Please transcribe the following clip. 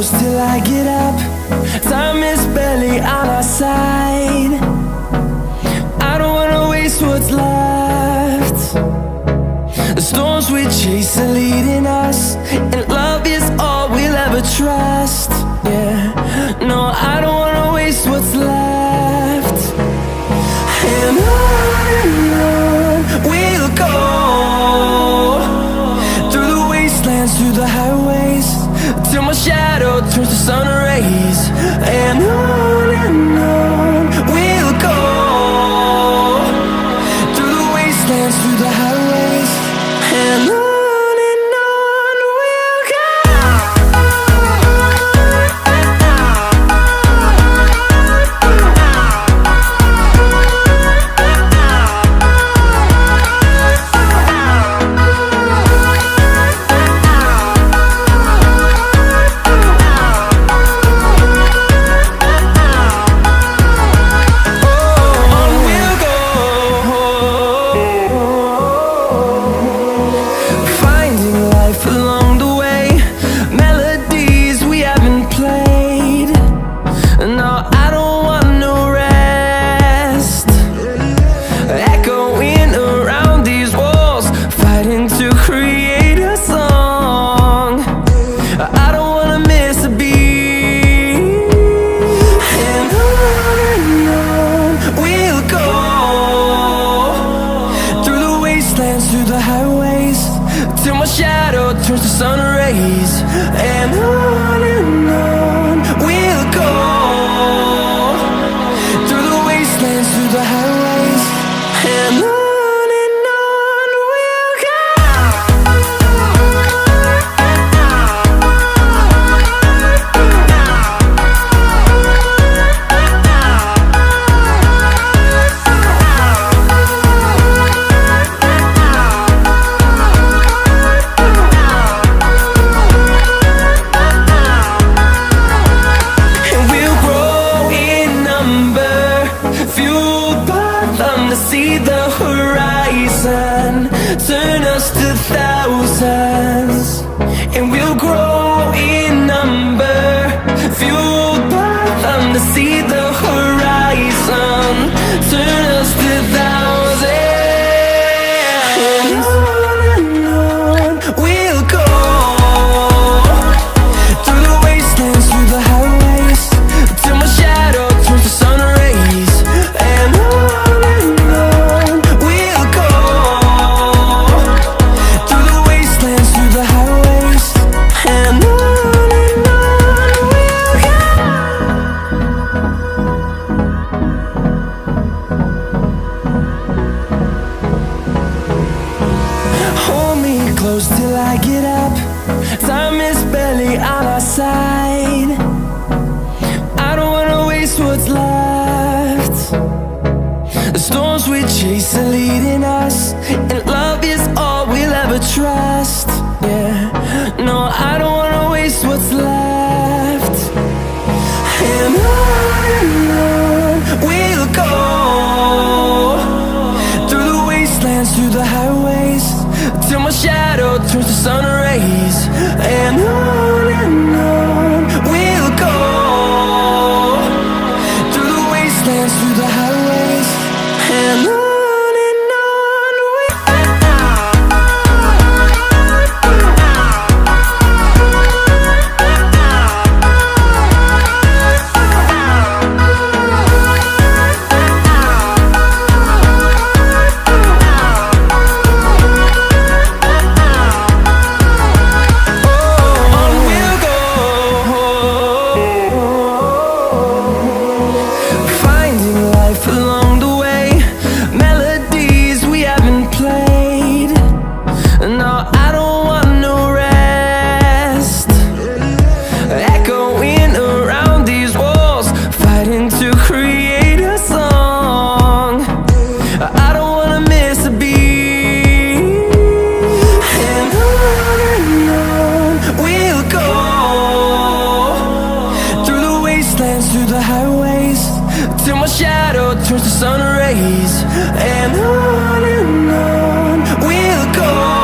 close till I get up. Time is barely on our side. I don't wanna waste what's left. The storms we chase are leading us, and love is all we'll ever trust. Yeah, no, I don't wanna waste what's left. And on we'll go, through the wastelands, through the highways, till my shadow turns to sun rays. And on we'll go, through the wastelands, through the highways, and on we'll go. Through the highways, till my shadow turns to sun rays. And on we'll go, through the wastelands, through the highways, and on we'll go. See the horizon turn us to thousands, and we'll grow in number, fueled by them to see the horizon turn us to thousands. And on we'll go, through the wastelands, through the highways, till my shadow turns to sun rays. And on close till I get up. Time is barely on our side. I don't wanna waste what's left. The storms we chase are leading us, and love is all we'll ever trust. Yeah, no, I don't wanna waste what's left. And on we'll go, through the wastelands, through the highways, till my shadow turns to sun rays. And on we'll go, through the wastelands, through the highways, and on. turns to sun rays, and on we'll go.